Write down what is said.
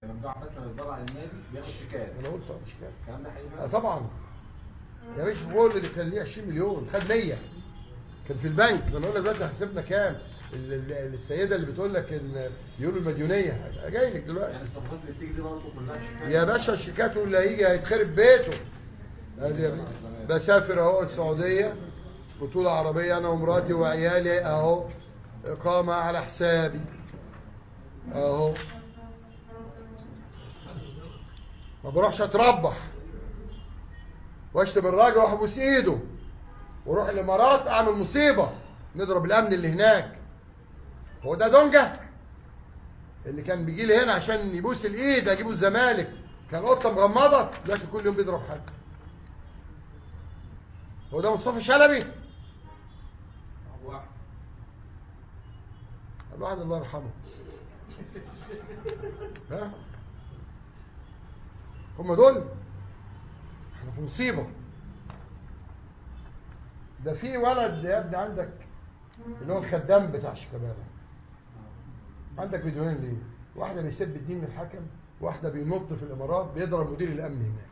ممدوح عباس لما بيتبرع للنادي بياخد شيكات. انا قلت شيكات. الكلام ده حقيقي؟ طبعا يا باشا. هو اللي كان ليه 20 مليون خد 100 كان في البنك. ما انا اقول لك دلوقتي حسبنا كام. السيده اللي بتقول لك ان بيقولوا المديونيه جاي لك دلوقتي. يعني الصفقات اللي بتيجي دي برضه كلها شيكات يا باشا الشيكات، واللي هيجي هيتخرب بيته. ادي بسافر اهو السعوديه بطوله عربيه انا ومراتي وعيالي اهو، اقامه على حسابي اهو. ما بروحش اتربح واشتم الراجل واحبس ايده واروح الامارات اعمل مصيبه نضرب الامن اللي هناك. هو ده دونجا اللي كان بيجي لي هنا عشان يبوس الايد اجيبه الزمالك كان قطه مغمضه، دلوقتي كل يوم بيضرب حد. هو ده مصطفى شلبي؟ الواحد الله يرحمه. ها هم دول؟ احنا في مصيبه. ده في ولد يا ابني عندك اللي هو الخدام بتاع شيكابالا، عندك فيديوهين ليه؟ واحده بيسب الدين من الحكم، واحده بينط في الامارات بيضرب مدير الامن هناك.